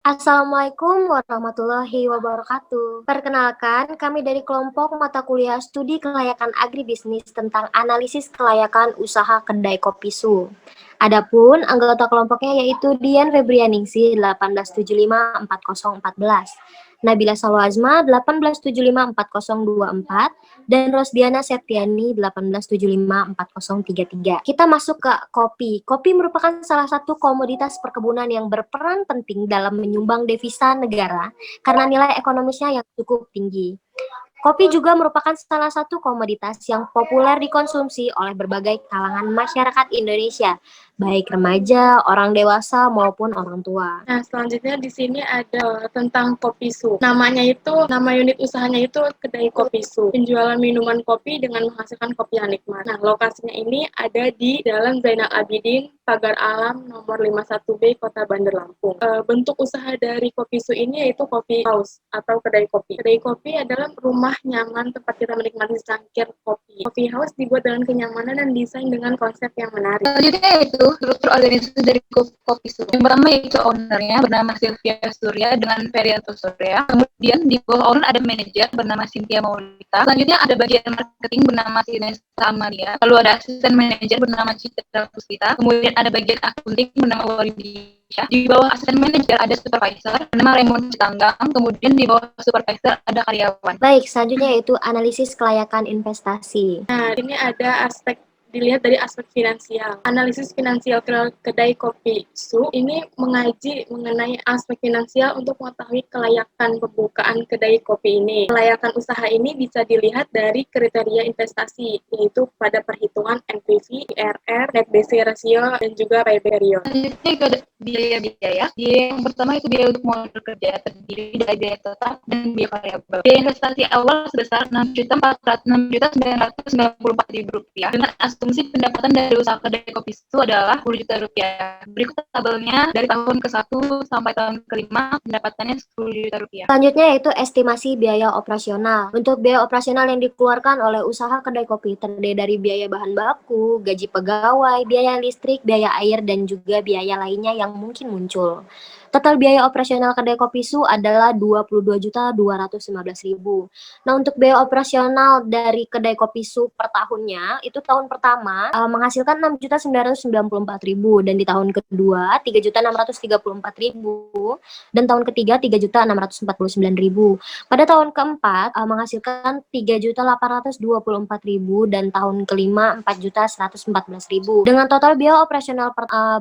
Assalamualaikum warahmatullahi wabarakatuh. Perkenalkan, kami dari kelompok mata kuliah studi kelayakan agribisnis tentang analisis kelayakan usaha kedai kopi Su. Adapun anggota kelompoknya yaitu Dian Febrianingsih 18754014, Nabila Salwazma 18754024, dan Rosdiana Septiani 18754033. Kita masuk ke kopi. Kopi merupakan salah satu komoditas perkebunan yang berperan penting dalam menyumbang devisa negara karena nilai ekonomisnya yang cukup tinggi. Kopi juga merupakan salah satu komoditas yang populer dikonsumsi oleh berbagai kalangan masyarakat Indonesia, baik remaja, orang dewasa, maupun orang tua. Nah, selanjutnya di sini ada tentang Kopi Su. Nama unit usahanya itu Kedai Kopi Su. Penjualan minuman kopi dengan menghasilkan kopi yang nikmat. Nah, lokasinya ini ada di Jalan Zainal Abidin, Pagar Alam, nomor 51B, Kota Bandar Lampung. Bentuk usaha dari Kopi Su ini yaitu Coffee House atau Kedai Kopi. Kedai Kopi adalah rumah nyaman tempat kita menikmati secangkir kopi. Coffee House dibuat dengan kenyamanan dan desain dengan konsep yang menarik. Selanjutnya yaitu struktur organisasi dari Kopi Su. Yang pertama yaitu ownernya bernama Sylvia Surya dengan Ferianto Surya. Kemudian di bawah owner ada manajer bernama Cynthia Maulita. Selanjutnya ada bagian marketing bernama Sinesa Amalia. Lalu ada asisten manajer bernama Citra Puspita. Kemudian ada bagian akunting bernama Walidia. Di bawah asisten manajer ada supervisor bernama Raymond Citanggang. Kemudian di bawah supervisor ada karyawan. Baik, selanjutnya yaitu analisis kelayakan investasi. Nah, ini ada dilihat dari aspek finansial. Analisis finansial kedai kopi Su ini mengaji mengenai aspek finansial untuk mengetahui kelayakan pembukaan kedai kopi ini. Kelayakan usaha ini bisa dilihat dari kriteria investasi, yaitu pada perhitungan NPV, IRR, net BC ratio, dan juga payback period. Selanjutnya itu ada biaya-biaya. Biaya yang pertama itu biaya untuk modal kerja, terdiri dari biaya tetap dan biaya variabel. Biaya investasi awal sebesar Rp6.994.000 dengan asumsi pendapatan dari usaha kedai kopi itu adalah Rp10 juta. Berikut tabelnya dari tahun ke-1 sampai tahun ke-5 pendapatannya Rp10 juta. Selanjutnya yaitu estimasi biaya operasional. Untuk biaya operasional yang dikeluarkan oleh usaha kedai kopi terdiri dari biaya bahan baku, gaji pegawai, biaya listrik, biaya air, dan juga biaya lainnya yang mungkin muncul. Total biaya operasional kedai kopi Su adalah Rp22.215.000. Nah, untuk biaya operasional dari kedai kopi Su per tahunnya, itu tahun pertama menghasilkan Rp6.994.000 dan di tahun kedua Rp3.634.000 dan tahun ketiga Rp3.649.000. Pada tahun keempat menghasilkan Rp3.824.000 dan tahun kelima Rp4.114.000. Dengan total biaya operasional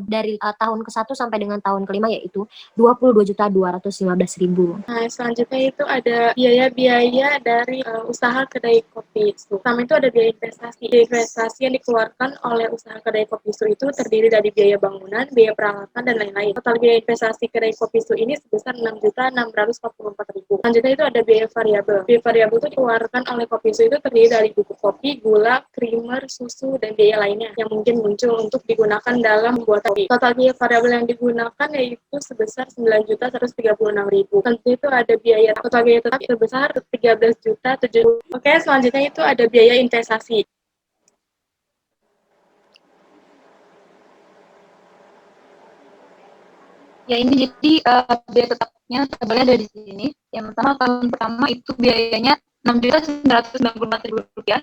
dari tahun ke-1 sampai dengan tahun kelima yaitu Rp22.215.000. Nah, selanjutnya itu ada biaya-biaya dari usaha kedai kopi Su. Pertama itu ada biaya investasi. Biaya investasi yang dikeluarkan oleh usaha kedai kopi Su itu terdiri dari biaya bangunan, biaya peralatan, dan lain-lain. Total biaya investasi kedai kopi Su ini sebesar Rp6.644.000. Selanjutnya itu ada biaya variabel. Biaya variabel itu dikeluarkan oleh kopi Su itu terdiri dari bubuk kopi, gula, creamer, susu, dan biaya lainnya yang mungkin muncul untuk digunakan dalam membuat kopi. Total biaya variabel yang digunakan yaitu sebesar Rp9.136.000. Tentu itu ada biaya total biaya tetap sebesar Rp13.007.000. Oke, selanjutnya itu ada biaya investasi. Ya ini jadi biaya tetapnya tabelnya ada di sini. Yang pertama tahun pertama itu biayanya Rp6.994.000. Ya.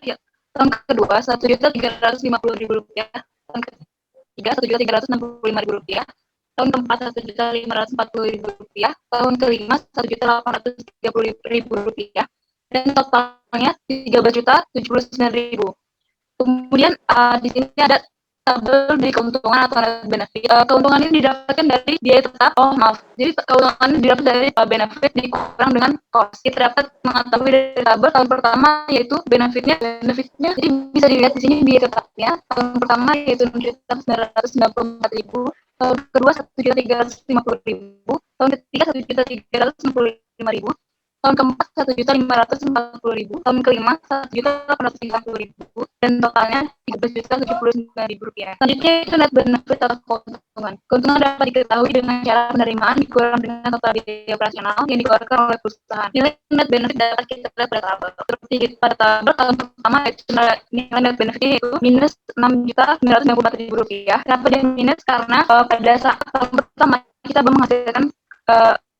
Tahun kedua Rp1.350.000. Tahun ketiga Rp1.365.000. Tahun keempat Rp1.540.000. Tahun kelima Rp1.830.000. Dan totalnya Rp13.079.000. Kemudian di sini ada tabel dari keuntungan atau benefit. Keuntungan ini didapatkan dari biaya tetap. Jadi keuntungan ini didapat dari benefit dikurang dengan cost. Kita dapat mengetahui dari tabel tahun pertama yaitu benefitnya. Jadi bisa dilihat di sini biaya tetapnya. Tahun pertama yaitu Rp994.000. Tahun kedua Rp1.350.000. Tahun ketiga Rp1.365.000. Tahun keempat Rp1.540.000. Tahun kelima Rp1.830.000. Dan totalnya Rp13.079.000. Selanjutnya itu net benefit atau keuntungan. Keuntungan dapat diketahui dengan cara penerimaan dikurang dengan total biaya operasional yang dikeluarkan oleh perusahaan. Nilai net benefit dapat kita lihat pada tabel. Seperti pada tabel tahun pertama nilai net benefit itu minus Rp6.994.000. Kenapa dia minus? Karena pada saat tahun pertama kita belum menghasilkan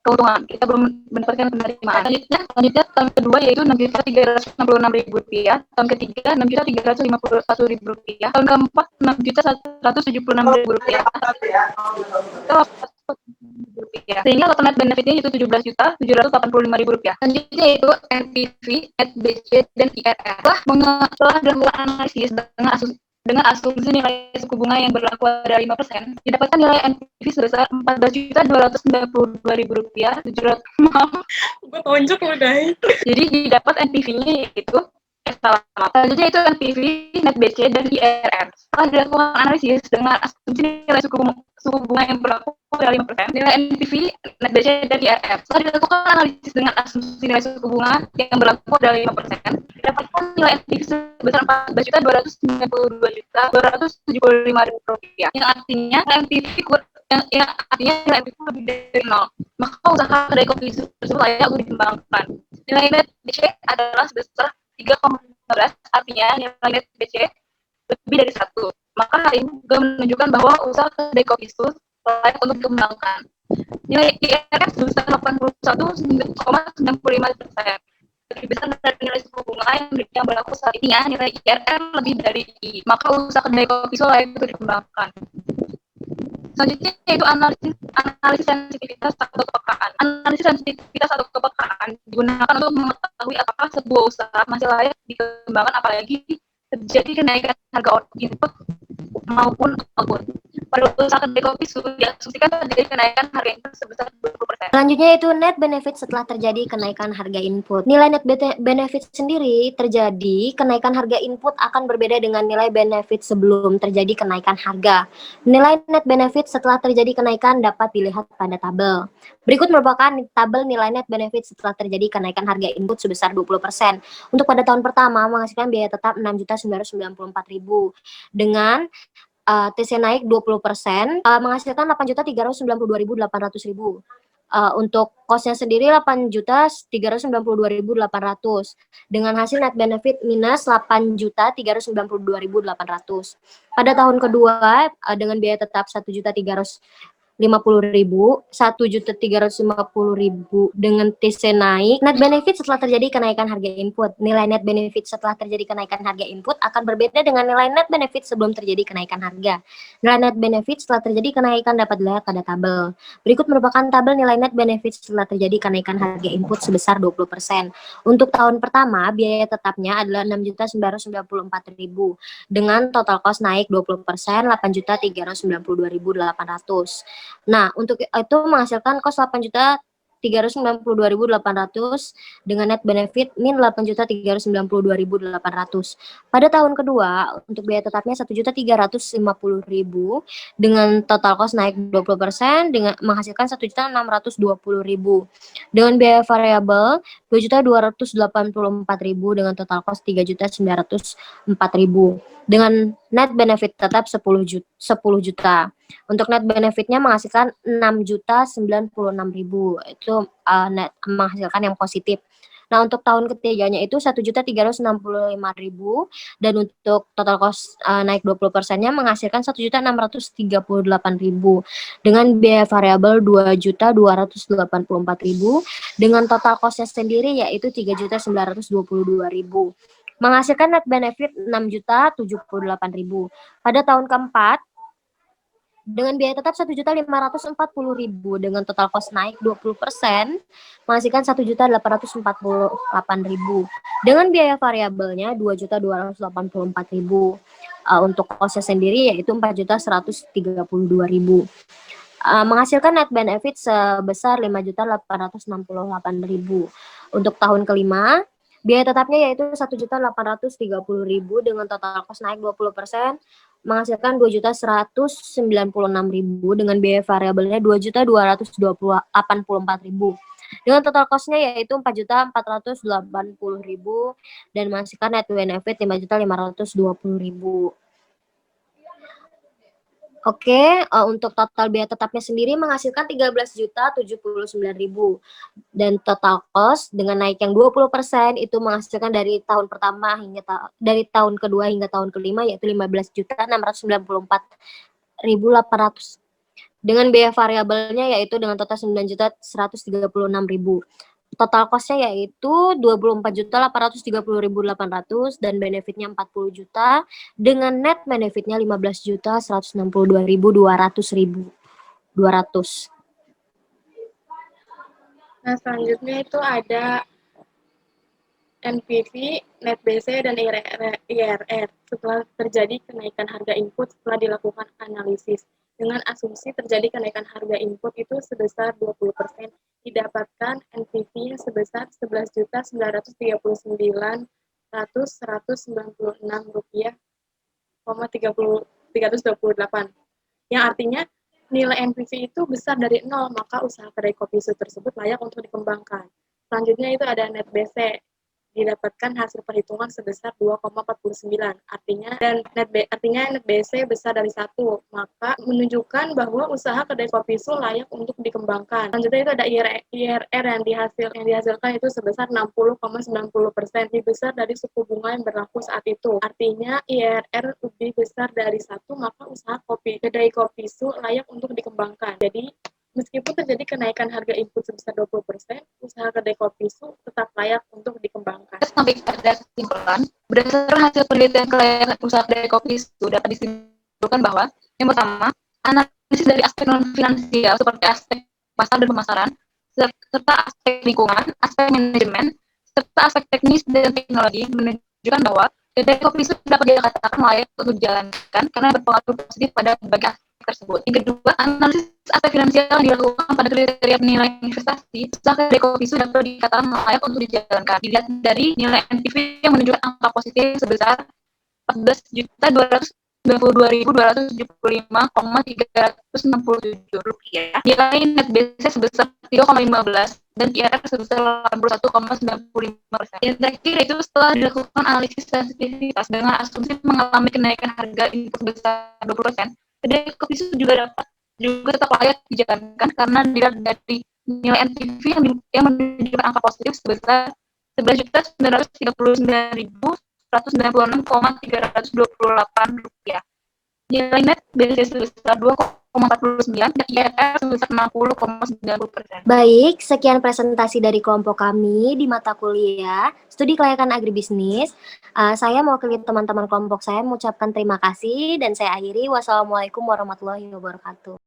keuntungan. Kita belum mendapatkan penerimaan. Selanjutnya tahun kedua yaitu Rp6.366.000, tahun ketiga Rp6.351.000, tahun keempat Rp6.176.000. Sehingga total net benefitnya itu Rp17.785.000. Selanjutnya yaitu NPV, net BC, dan IRR. Setelah dilakukan analisis dengan asumsi nilai suku bunga yang berlaku pada 5%, didapatkan nilai NPV sebesar Rp14.292.000. Gue tonjok lu, Dai. Jadi didapat NPV-nya yaitu selanjutnya itu NPV, net BC, dan IRR. Setelah dilakukan analisis dengan asumsi nilai suku bunga yang berlaku pada 5%, nilai NPV, net BC, dan IRR. Setelah dilakukan analisis dengan asumsi nilai suku bunga yang berlaku pada 5%, didapatkan nilai NPV sebesar Rp14.279.275, yang artinya NPV yang artinya nilai NPV lebih dari 0. Maka usaha kedai kopi tersebut layak untuk dikembangkan. Nilai net BC adalah sebesar 3,15, artinya nilai net BC lebih dari 1. Maka hal ini juga menunjukkan bahwa usaha kedai kopi itu layak untuk dikembangkan. Nilai IRR sebesar 81,95%. Lebih besar dari nilai suku bunga yang berlaku saat ini, ya, nilai IRR lebih dari I. Maka usaha kedai kopi itu layak untuk dikembangkan. Selanjutnya yaitu analisis sensitivitas atau kepekaan. Analisis sensitivitas atau kepekaan digunakan untuk mengetahui apakah sebuah usaha masih layak dikembangkan apalagi terjadi kenaikan harga input maupun output. Pada usaha kedai kopi sudah diasumsikan terjadi kenaikan harga input sebesar 20%. Selanjutnya itu net benefit setelah terjadi kenaikan harga input. Nilai net benefit sendiri terjadi kenaikan harga input akan berbeda dengan nilai benefit sebelum terjadi kenaikan harga. Nilai net benefit setelah terjadi kenaikan dapat dilihat pada tabel. Berikut merupakan tabel nilai net benefit setelah terjadi kenaikan harga input sebesar 20%. Untuk pada tahun pertama menghasilkan biaya tetap Rp6.994.000 dengan TC naik 20%, menghasilkan Rp8.392.800. Untuk kosnya sendiri Rp8.392.800 dengan hasil net benefit minus Rp8.392.800. Pada tahun kedua dengan biaya tetap Rp1.350.000 dengan TC naik, net benefit setelah terjadi kenaikan harga input. Nilai net benefit setelah terjadi kenaikan harga input akan berbeda dengan nilai net benefit sebelum terjadi kenaikan harga. Nilai net benefit setelah terjadi kenaikan dapat dilihat pada tabel. Berikut merupakan tabel nilai net benefit setelah terjadi kenaikan harga input sebesar 20%. Untuk tahun pertama, biaya tetapnya adalah Rp6.994.000 dengan total cost naik 20%, Rp8.392.800. Nah, untuk itu menghasilkan kos Rp8.392.800 dengan net benefit min Rp8.392.800. Pada tahun kedua, untuk biaya tetapnya Rp1.350.000 dengan total cost naik 20% dengan menghasilkan Rp1.620.000. Dengan biaya variabel Rp2.284.000 dengan total cost Rp3.904.000. Dengan net benefit tetap 10 juta. Untuk net benefitnya menghasilkan Rp6.096.000. Itu net menghasilkan yang positif. Nah, untuk tahun ketiganya itu Rp1.365.000 dan untuk total cost naik 20%-nya menghasilkan Rp1.638.000 dengan biaya variabel Rp2.284.000 dengan total cost-nya sendiri yaitu Rp3.922.000. Menghasilkan net benefit Rp6.078.000. Pada tahun keempat, dengan biaya tetap Rp1.540.000 dengan total cost naik 20%, menghasilkan Rp1.848.000. Dengan biaya variabelnya Rp2.284.000. Untuk costnya sendiri yaitu Rp4.132.000. Menghasilkan net benefit sebesar Rp5.868.000. Untuk tahun kelima, biaya tetapnya yaitu Rp1.830.000 dengan total cost naik 20%, menghasilkan Rp2.196.000 dengan biaya variabelnya Rp2.284.000. Dengan total cost-nya yaitu Rp4.480.000 dan menghasilkan net benefit Rp5.520.000. Oke, untuk total biaya tetapnya sendiri menghasilkan Rp13.079.000 dan total cost dengan naik yang 20% itu menghasilkan dari tahun pertama hingga dari tahun kedua hingga tahun kelima yaitu Rp15.694.800 dengan biaya variabelnya yaitu dengan total 9.136.000. Total cost-nya yaitu 24.830.800 dan benefit-nya 40 juta dengan net benefit-nya 15.162.200. Nah, selanjutnya itu ada NPV, net BC, dan IRR setelah terjadi kenaikan harga input setelah dilakukan analisis. Dengan asumsi terjadi kenaikan harga input itu sebesar 20%, didapatkan NPV sebesar Rp11.996,328, yang artinya nilai NPV itu besar dari 0, maka usaha kedai kopi susu tersebut layak untuk dikembangkan. Selanjutnya itu ada net BC, didapatkan hasil perhitungan sebesar 2,49, artinya net BC besar dari 1, maka menunjukkan bahwa usaha kedai kopi su layak untuk dikembangkan. Selanjutnya itu ada IRR yang dihasilkan itu sebesar 60,90%, lebih besar dari suku bunga yang berlaku saat itu. Artinya IRR lebih besar dari 1, maka usaha kedai kopi su layak untuk dikembangkan. Jadi meskipun terjadi kenaikan harga input sebesar 20%, usaha kedai kopi su tetap layak untuk dikembangkan. Sampai pada kesimpulan, berdasarkan hasil penelitian kelayakan usaha kedai kopi su dapat disimpulkan bahwa yang pertama, analisis dari aspek non-finansial seperti aspek pasar dan pemasaran, serta aspek lingkungan, aspek manajemen, serta aspek teknis dan teknologi menunjukkan bahwa kedai kopi su dapat dikatakan layak untuk dijalankan karena berpengaruh positif pada berbagai aspek tersebut. Yang kedua, analisis aspek finansial yang dilakukan pada kriteria penilaian investasi, usaha kedai kopi su dapat dikatakan layak untuk dijalankan. Dilihat dari nilai NPV yang menunjukkan angka positif sebesar 14.222.275,367 rupiah. Nilai net BC sebesar 3,15 dan IRR sebesar 81,95%. Yang terakhir itu setelah dilakukan analisis sensitivitas dengan asumsi mengalami kenaikan harga input sebesar 20%, kedai kopi su juga tetap layak dijalankan karena dilihat dari nilai NPV yang menunjukkan angka positif sebesar 11.939.196,328 rupiah. Nilai net BC sebesar 2,49 dan IRR sebesar 60,90%. Baik, sekian presentasi dari kelompok kami di mata kuliah Studi Kelayakan Agribisnis. Saya mewakili teman-teman kelompok saya mengucapkan terima kasih dan saya akhiri. Wassalamualaikum warahmatullahi wabarakatuh.